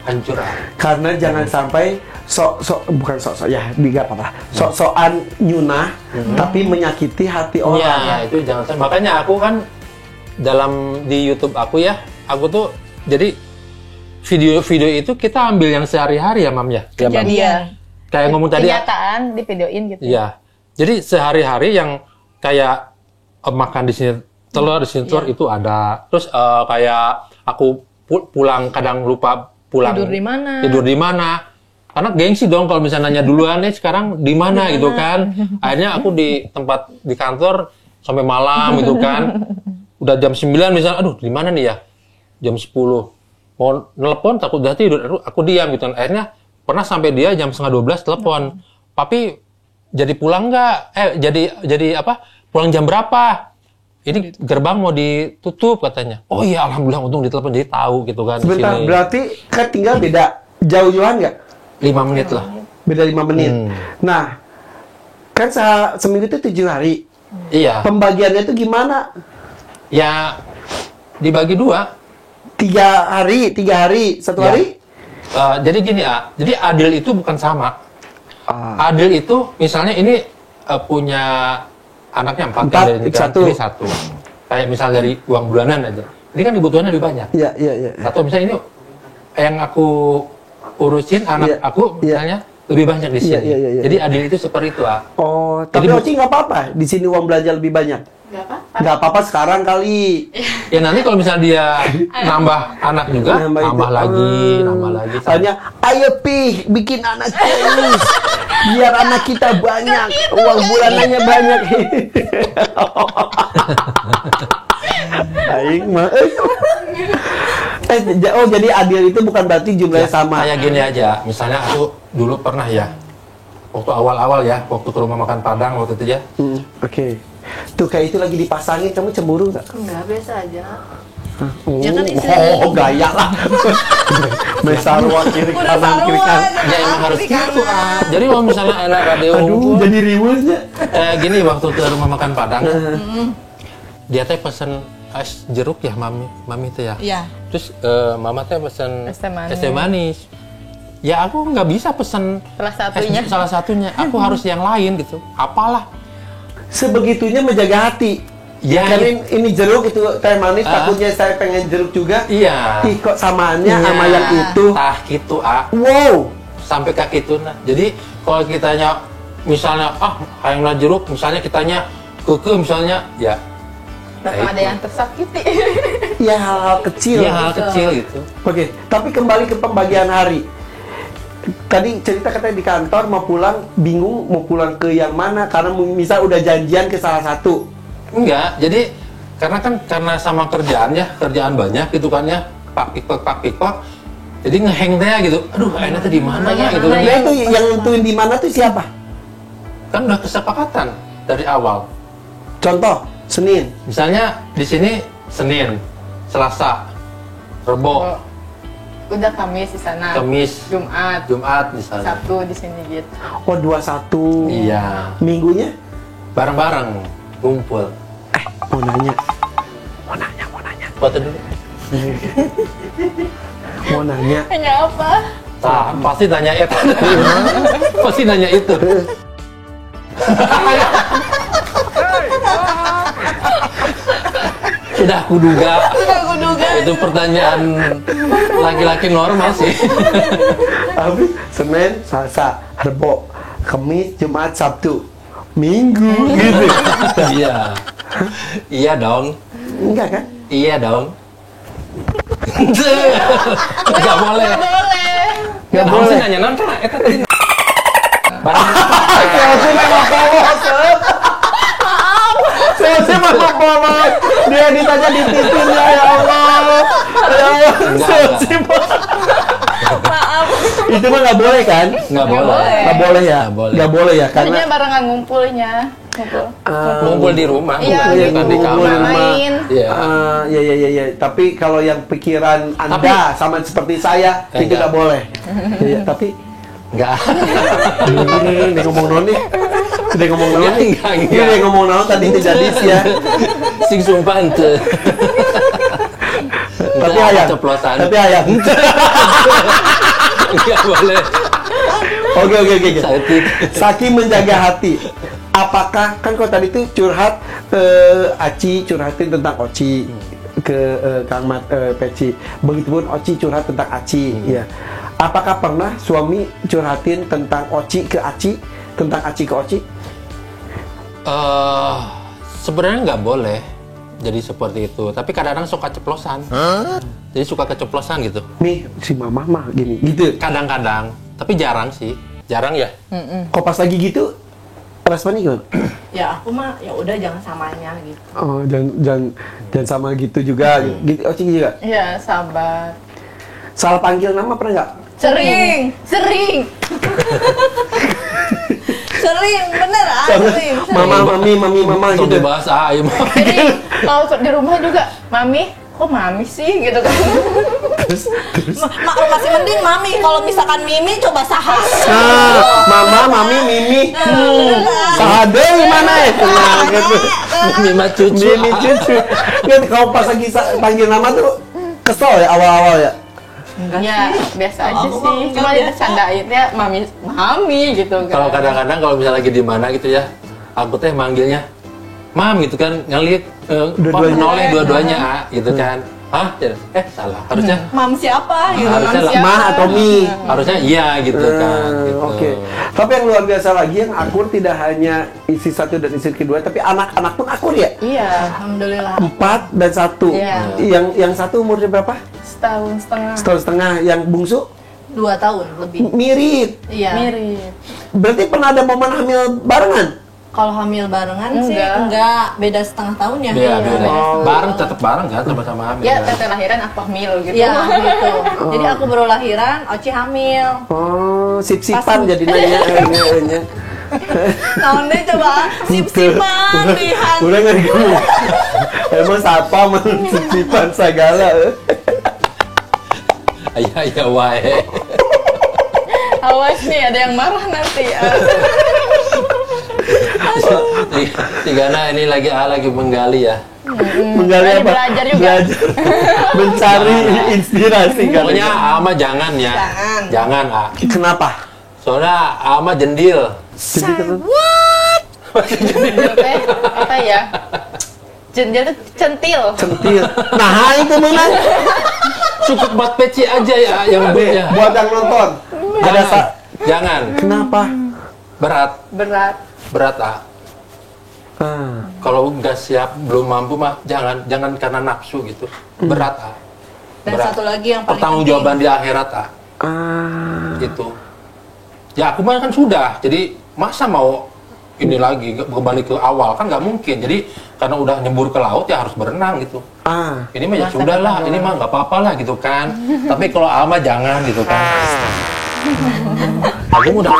hancur. Karena jangan sampai bukan sok-sok ya, tidak apa-apa. Sok-sokan nyunah tapi menyakiti hati orang. Iya, itu jangan sampai. Makanya aku kan di YouTube aku ya, aku tuh jadi video-video itu kita ambil yang sehari-hari ya, Mam ya. Ya, Mam? Kejadian. Kayak ngomong tadi ya. Kenyataan di videoin gitu. Iya. Jadi sehari-hari yang kayak makan di sini telur, di sini telur itu ada. Terus kayak aku pulang kadang lupa pulang tidur di mana. Karena gengsi dong kalau misalnya nanya duluan sekarang di mana gitu kan. Akhirnya aku di tempat di kantor sampai malam gitu kan. Udah jam 9 misalnya, aduh di mana nih ya? Jam 10. Mau nelpon takut udah tidur, aku diam gitu. Akhirnya pernah sampai dia jam 11:30 telepon. Papi jadi pulang nggak? Jadi apa? Pulang jam berapa? Ini gerbang mau ditutup katanya. Oh iya, alhamdulillah untung ditelepon jadi tahu gitu kan. Sebentar, berarti kan tinggal beda jauh-jauhan nggak? 5 menit lah. Beda 5 menit. Nah, kan seminggu itu 7 hari. Iya. Pembagiannya itu gimana? Ya dibagi 2. 3 hari, 1 hari? Jadi gini jadi adil itu bukan sama. Adil itu misalnya ini punya anaknya 4 dari nikah, ini 1. Kayak misal dari uang bulanan aja. Ini kan kebutuhannya lebih banyak. Iya. Atau misalnya ini yang aku urusin anak aku misalnya lebih banyak di sini. Iya. Jadi adil itu seperti itu. Oh, tapi Oci nggak apa-apa. Di sini uang belanja lebih banyak. Nggak apa-apa sekarang kali. Ya nanti kalau misalnya dia nambah anak juga, nambah lagi. Tanya, ayo Pi, bikin anak terus. Biar anak kita banyak, uang bulanannya banyak. Aing mah. Jadi adil itu bukan berarti jumlahnya sama. Kayak gini aja, misalnya aku dulu pernah ya, waktu awal-awal ya, waktu ke rumah makan Padang waktu itu ya. Oke. Tuh kayak itu lagi dipasangin, kamu cemburu nggak? Enggak, biasa aja. Ya kan istilahnya gaya lah. Besarwan kiri kanan. Ya emang harus gitu. Jadi kalau misalnya enak radio Aduh, jadi riweuhnya. Gini waktu ke rumah makan Padang, dia teh pesen es jeruk ya mami teh ya. Iya. Terus mama teh pesen Es teh manis. es teh manis. Ya aku nggak bisa pesen salah satunya. Aku harus yang lain gitu. Apalah. Sebegitunya menjaga hati. Ya, karena ini jeruk itu teh manis, takutnya saya pengen jeruk juga. Iya. Ih, kok samaannya sama yang itu. Tah gitu Wow. Sampai ke gitu nah. Jadi kalau kitanya misalnya hayanglah jeruk, misalnya kitanya keke misalnya ya. Ada yang tersakiti. Ya hal-hal kecil. Iya hal kecil gitu. Oke, tapi kembali ke pembagian hari. Tadi cerita katanya di kantor mau pulang bingung mau pulang ke yang mana karena misal udah janjian ke salah satu. Enggak, jadi karena sama kerjaan banyak gitu kan ya, pak pikpak. Jadi ngeheng teh gitu. Aduh, enak tuh di mana ya gitu. Nah, itu yang nentuin di mana tuh siapa? Kan udah kesepakatan dari awal. Contoh, Senin. Misalnya di sini Senin, Selasa, Rebo, Udah Kamis di sana. Kamis, Jumat di sana. Sabtu di sini gitu. Oh, 21. Iya. Minggunya? Bareng-bareng, kumpul. Mau nanya. Foto dulu. Mau nanya. Hanya apa? Pasti nanya itu. Pasti nanya itu. Sudah aku duga. Itu pertanyaan laki-laki normal sih. Habis Senin, Selasa, Rebo, Kamis, Jumat, Sabtu, Minggu gitu. Iya. Iya dong. Enggak kan? Iya dong. Enggak boleh. Enggak boleh. Nanya non kan eta tadi. Saya masuk bolos. Dia ditanya di titiknya ya Allah. Ya Allah. Maaf. Itu mah nggak boleh kan? Nggak boleh. Nggak boleh ya. Nggak boleh ya Hanya karena barengan ngumpulnya. Ngumpul di rumah, Iya, bukan di ngumpul kamar. di rumah. Main. Iya. Ya. Tapi kalau yang pikiran Anda sama seperti saya itu nggak boleh. Iya, tapi Enggak. ini ngomong noni. Dia ngomong noni. Enggak. Dia ngomong noni tadi itu jadi ya. Sing sumpah ente. Tapi ayam. Ceplosan. Tapi ayam. Enggak boleh. Oke. Sakit. Saking menjaga hati. Apakah kan kau tadi tuh curhat Aci curhatin tentang Oci ke Kang Peci. Begitupun Oci curhat tentang Aci ya. Apakah pernah suami curhatin tentang Oci ke Aci, tentang Aci ke Oci? Sebenarnya nggak boleh. Jadi seperti itu. Tapi kadang-kadang suka ceplosan. Jadi suka keceplosan gitu. Nih si mama mah gini gitu. Kadang-kadang, tapi jarang sih. Jarang ya. Kok pas lagi gitu responnya gimana? Ya aku mah ya udah jangan samanya gitu. Oh, jangan sama gitu juga. Gitu, Oci juga. Iya, sabar. Salah panggil nama pernah nggak? Sering. Sering, bener sering. Mama, mama Untuk gitu. dibahas aja. Jadi kalau di rumah juga, mami, kok mami sih gitu kan? Mak masih mending mami, kalau misalkan Mimi coba Saha. Nah, mama, mami, Mimi. Sahade gimana ya? Nah, gitu. Mima cucu. Mimi cucu. Kan kalau pas lagi panggil nama tuh kesel ya awal-awal ya. Ya biasa aja sih, cuma dicandain ya mami gitu kan. Kalau kadang-kadang kalau misalnya lagi di mana gitu ya, aku teh manggilnya mam gitu kan, ngelit menoleh dua-duanya gitu kan. Hah? Salah. Harusnya Mam siapa? Gitu. harusnya Ma atau Mi. harusnya iya gitu kan. Gitu. Oke. Tapi yang luar biasa lagi yang akur tidak hanya istri satu dan istri kedua, tapi anak-anak pun akur ya. Iya, Alhamdulillah. 4 dan 1. Iya. Yang satu umurnya berapa? setahun setengah. Setahun setengah. Yang bungsu 2 tahun lebih. mirip. Iya. Mirip. Berarti pernah ada momen hamil barengan? Kalau hamil barengan sih Enggak. enggak, beda setengah tahun ya. Beda. Oh. Bareng tetap bareng kan sama-sama hamil. Ya, kan? teteh lahiran aku hamil gitu. Iya gitu. Jadi aku baru lahiran, Oci hamil. Oh, sip-sipan Pas- jadi nanya. Tahun deh coba sip-sipan lihat. Udah nggak kamu? Emang siapa mah sip-sipan segala? Iya wae. Awas nih, ada yang marah nanti. Tigana ini lagi menggali ya. Menggali Lagi apa? belajar juga. Belajar. Mencari inspirasi kan? Pokoknya Ama jangan ya. Jangan A. Kenapa? Soalnya Ama jendil. Jadi kan? Jendil teh, apa ya? Jendil tuh centil. Centil. Nah itu mana? Cukup buat peci aja ya yang Deh, ya. buat yang nonton. Ada Jangan. Kenapa? Berat A. Ah. Kalau nggak siap, belum mampu mah jangan karena nafsu gitu. Berat A. Dan Berat. satu lagi yang paling Pertanggungjawaban di akhirat A. Gitu. Ya aku mah kan sudah. Jadi masa mau ini lagi kembali ke awal kan nggak mungkin. Jadi karena udah nyebur ke laut ya harus berenang gitu. Ini mah ya sudah lah, ini mah nggak apa-apa lah gitu kan. Tapi kalau Alma jangan gitu kan. Aku udah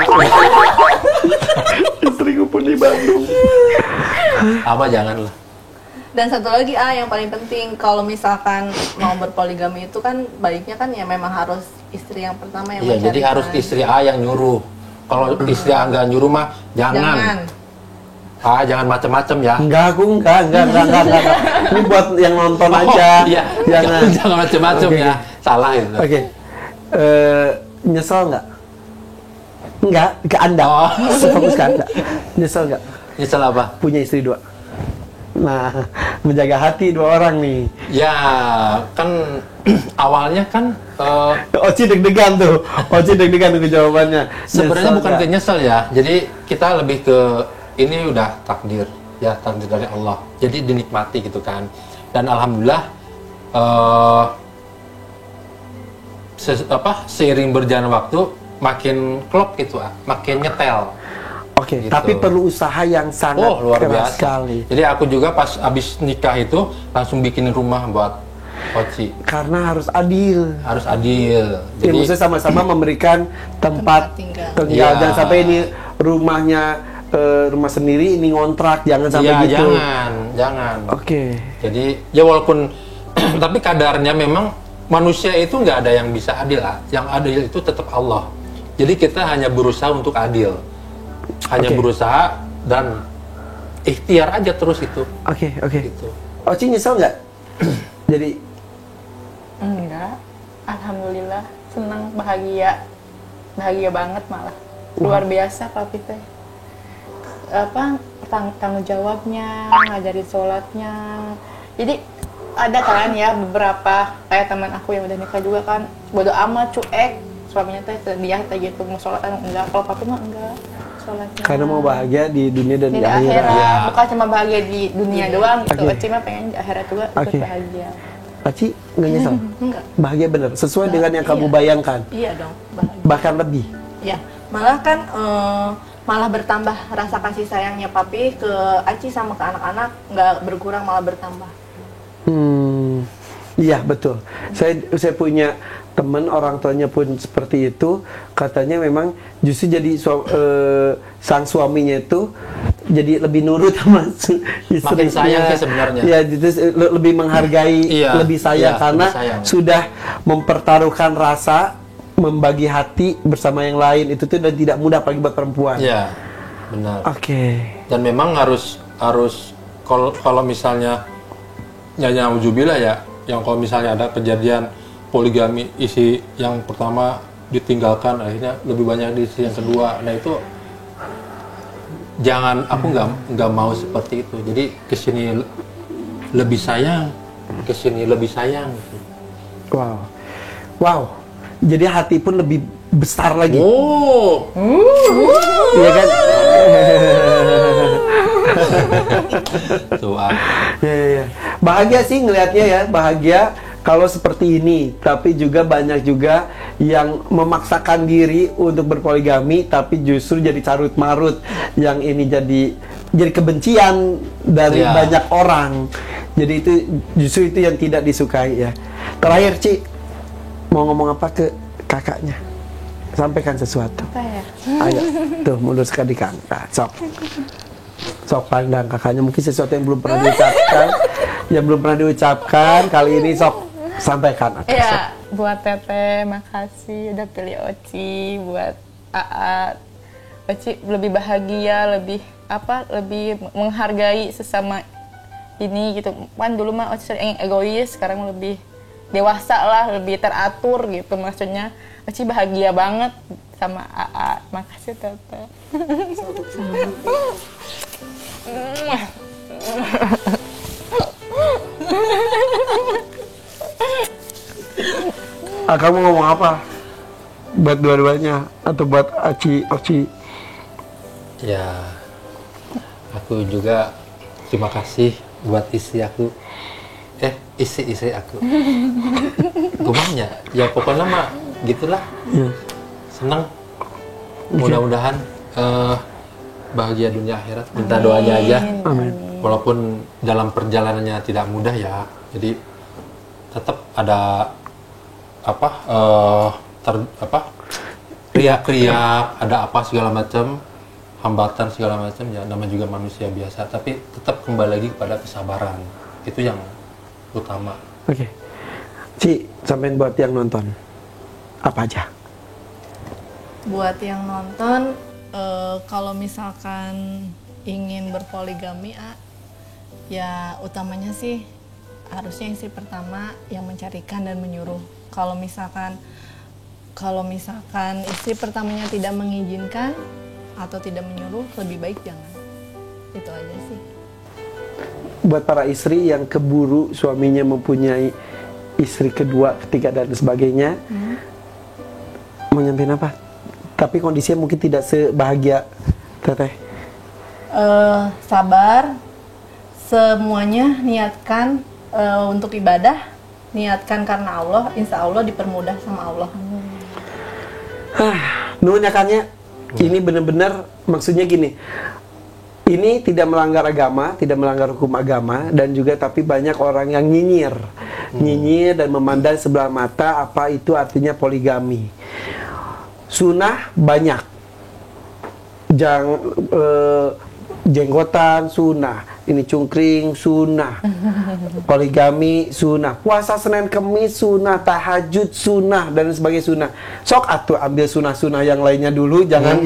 Istriku pun di Bandung. Alma jangan lah. Dan satu lagi yang paling penting kalau misalkan mau berpoligami itu kan baiknya kan ya memang harus istri yang pertama yang Iya, jadi mencarikan. harus istri A yang nyuruh. Kalau istri A nggak nyuruh mah jangan. Jangan macem-macem ya. Enggak. Ini buat yang nonton aja. Iya. Jangan macem-macem Oke. ya. Salah itu. Oke. Nyesel nggak? Enggak, ke Anda. Oh. Fokus ke Anda. Nyesel nggak? Nyesel apa? Punya istri 2. Nah, menjaga hati 2 orang nih. Ya, kan awalnya kan Oci deg-degan tuh. Oci degdegan tuh jawabannya. sebenarnya Nyesel bukan nggak? ke nyesel ya. Jadi kita lebih ke ini udah takdir ya, takdir dari Allah. Jadi dinikmati gitu kan. Dan alhamdulillah seiring berjalan waktu makin klop gitu, makin nyetel. Oke, Gitu. tapi perlu usaha yang sangat Luar keras biasa. sekali. Jadi aku juga pas abis nikah itu langsung bikin rumah buat Oci. Karena harus adil. Harus adil. Ya, maksudnya sama-sama memberikan tempat tinggal. tinggal. Iya. Jangan sampai ini rumahnya rumah sendiri, ini ngontrak, jangan sampai Iya, gitu. jangan. Oke. Jadi ya walaupun tapi kadarnya memang manusia itu nggak ada yang bisa adil lah. Yang adil itu tetap Allah. Jadi kita hanya berusaha untuk adil. Hanya Oke. berusaha dan ikhtiar aja terus itu. Oke. Gitu. Oci nyesel nggak? Jadi Enggak. Alhamdulillah, senang, bahagia banget malah. Luar biasa papi teh. Tanggung jawabnya, ngajarin sholatnya. Jadi ada kan ya beberapa kayak teman aku yang udah nikah juga kan bodo amat, cuek, suaminya teh dia teh gitu mau sholat enggak, kalau papi mah enggak. sholatnya. Karena mau bahagia di dunia dan Di di akhirat. akhirat, Ya. bukan cuma bahagia di dunia doang gitu. Oke. Oci mah pengen di akhirat juga ikut Oke. bahagia. Aci nggak nyesal? Enggak. Bahagia bener, sesuai dengan yang kamu Iya. bayangkan. Iya dong, bahagia. Bahkan lebih. Ya, malah kan malah bertambah rasa kasih sayangnya papi ke Aci sama ke anak-anak, nggak berkurang malah bertambah. Iya betul. Saya punya teman orang tuanya pun seperti itu. Katanya memang justru jadi sang suaminya itu jadi lebih nurut sama istrinya. Makin sayang sih sebenarnya. Ya, jadi lebih menghargai, Iya, lebih sayang iya, karena lebih sayang. sudah mempertaruhkan rasa, membagi hati bersama yang lain itu tuh dan tidak mudah apalagi buat perempuan. Iya, benar. Oke. Dan memang harus kalau misalnya ya nauzubillah ya, yang kalau misalnya ada kejadian poligami, isi yang pertama ditinggalkan akhirnya lebih banyak di isi yang kedua. Nah itu jangan, aku nggak mau seperti itu. Jadi kesini lebih sayang, kesini lebih sayang. Wow. Wow. Jadi hati pun lebih besar lagi. Oh, Iya kan? tuh Ya. Bahagia sih ngelihatnya ya, bahagia kalau seperti ini. Tapi juga banyak juga yang memaksakan diri untuk berpoligami, tapi justru jadi carut marut. Yang ini jadi kebencian dari Ya. banyak orang. Jadi itu justru itu yang tidak disukai ya. Terakhir Ci, mau ngomong apa ke kakaknya? Sampaikan sesuatu. Apa ya? Ayo, tuh meluruskan di kakak. Sok pandang kakaknya mungkin sesuatu yang belum pernah diucapkan, kali ini sok sampaikan. Ya, buat Teteh makasih udah pilih Oci, buat Aat. Oci lebih bahagia, lebih menghargai sesama ini gitu. Kan dulu mah Oci sering egois, sekarang lebih dewasa lah, lebih teratur gitu maksudnya. Oci bahagia banget sama Aat. Makasih Teteh. Kamu ngomong apa? Buat dua-duanya atau buat Oci? ya, aku juga terima kasih buat istri aku. Istri aku. Gimana ya? Pokoknya mah gitulah. Ya. Senang. Mudah-mudahan bahagia dunia akhirat. Minta doanya aja. Amin. Walaupun dalam perjalanannya tidak mudah ya. Jadi tetap ada kriak-kriak, ada apa segala macam, hambatan segala macam ya, namanya juga manusia biasa, tapi tetap kembali lagi kepada kesabaran. Itu yang utama. Oke. Ci, sampein buat yang nonton. Apa aja? Buat yang nonton, kalau misalkan ingin berpoligami, ya utamanya sih harusnya istri pertama yang mencarikan dan menyuruh. Kalau misalkan istri pertamanya tidak mengizinkan atau tidak menyuruh, lebih baik jangan. Itu aja sih. Buat para istri yang keburu suaminya mempunyai istri kedua, ketiga dan sebagainya, mau nyampein apa? Tapi kondisinya mungkin tidak sebahagia Teteh. Sabar, semuanya niatkan untuk ibadah, niatkan karena Allah, insya Allah dipermudah sama Allah. Nuhun ya Kang ya. Ini benar-benar maksudnya gini. Ini tidak melanggar agama, tidak melanggar hukum agama, dan juga tapi banyak orang yang nyinyir dan memandang sebelah mata apa itu artinya poligami. Sunnah banyak, jenggotan sunnah, ini cungkring sunnah, poligami sunnah, puasa Senin Kemis sunnah, tahajud sunnah dan sebagainya sunnah. Sok atuh ambil sunnah-sunnah yang lainnya dulu, jangan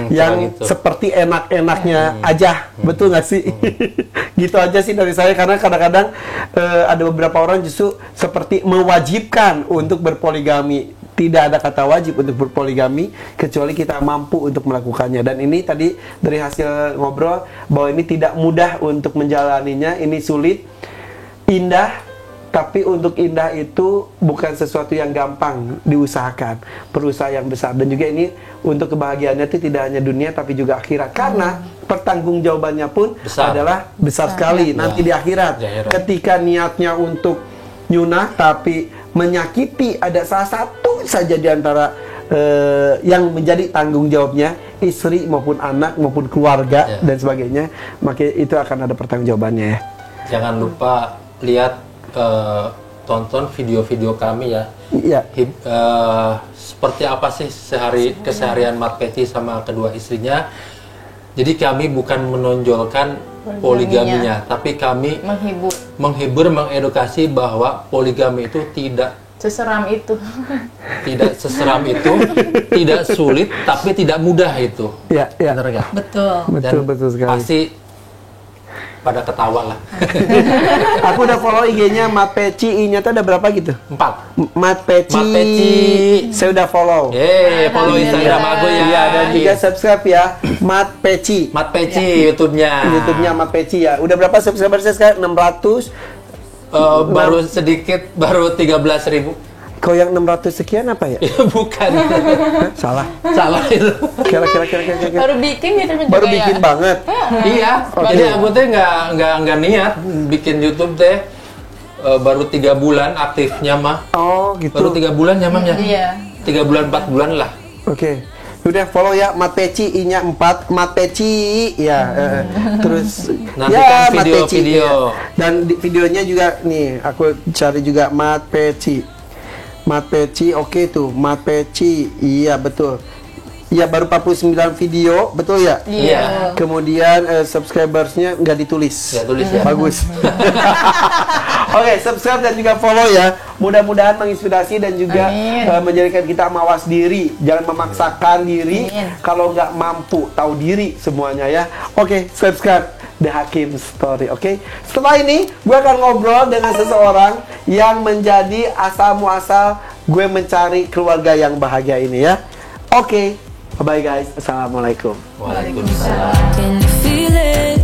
yang gitu. seperti enak-enaknya aja, betul nggak sih? Gitu aja sih dari saya, karena kadang-kadang ada beberapa orang justru seperti mewajibkan untuk berpoligami. Tidak ada kata wajib untuk berpoligami kecuali kita mampu untuk melakukannya. Dan ini tadi dari hasil ngobrol bahwa ini tidak mudah untuk menjalaninya, ini sulit, indah, Tapi untuk indah itu bukan sesuatu yang gampang diusahakan, berusaha yang besar. Dan juga ini untuk kebahagiaannya itu tidak hanya dunia tapi juga akhirat. Karena pertanggungjawabannya pun adalah besar sekali nanti di akhirat. Ketika niatnya untuk nyunah tapi menyakiti ada salah satu saja di antara yang menjadi tanggung jawabnya, istri maupun anak maupun keluarga dan sebagainya, maka itu akan ada pertanggungjawabannya ya. Jangan lupa lihat, tonton video-video kami ya. Iya. Seperti apa sih keseharian Mat Peci sama kedua istrinya. Jadi kami bukan menonjolkan poligaminya, tapi kami menghibur, mengedukasi bahwa poligami itu tidak seseram itu. Tidak seseram itu, tidak sulit, tapi tidak mudah itu. Iya, iya. Benar nggak? Betul. Betul sekali. Pasti pada ketawa lah. Aku udah follow IG-nya Mat Peci, I-nya tuh ada berapa gitu? 4. Mat Peci. Saya udah follow. Follow Instagram aku ya. Iya, dan juga subscribe ya, Mat Peci. Mat Peci YouTube-nya Mat Peci ya. Udah berapa subscriber saya sekarang? 600. Baru sedikit, baru 13.000. Kau yang 600 sekian apa ya? Bukan. Salah itu. Kira. Baru bikin gitu juga Baru bikin banget. Iya. Jadi aku teh nggak niat bikin YouTube teh. Baru 3 bulan aktifnya mah. Oh gitu. Baru 3 bulan ya Mam ya? Iya. 3 bulan 4 bulan lah. Oke. Udah follow ya Mat Peci, I-nya 4, Mat Peci ya. Terus nantikan Mat Peci, video. ya. Dan videonya juga nih, aku cari juga Mat Peci. Mat Peci, oke tuh, Mat Peci, iya betul. Iya baru 49 video, betul ya? Iya. Kemudian subscribersnya nggak ditulis. Nggak tulis ya. Bagus. Oke, subscribe dan juga follow ya. Mudah-mudahan menginspirasi dan juga menjadikan kita mawas diri. Jangan memaksakan diri kalau nggak mampu, tahu diri semuanya ya. Oke, subscribe The Hakim Story, oke? Setelah ini, gue akan ngobrol dengan seseorang yang menjadi asal muasal gue mencari keluarga yang bahagia ini ya. Oke, bye guys. Assalamualaikum. Waalaikumsalam. Can you feel it?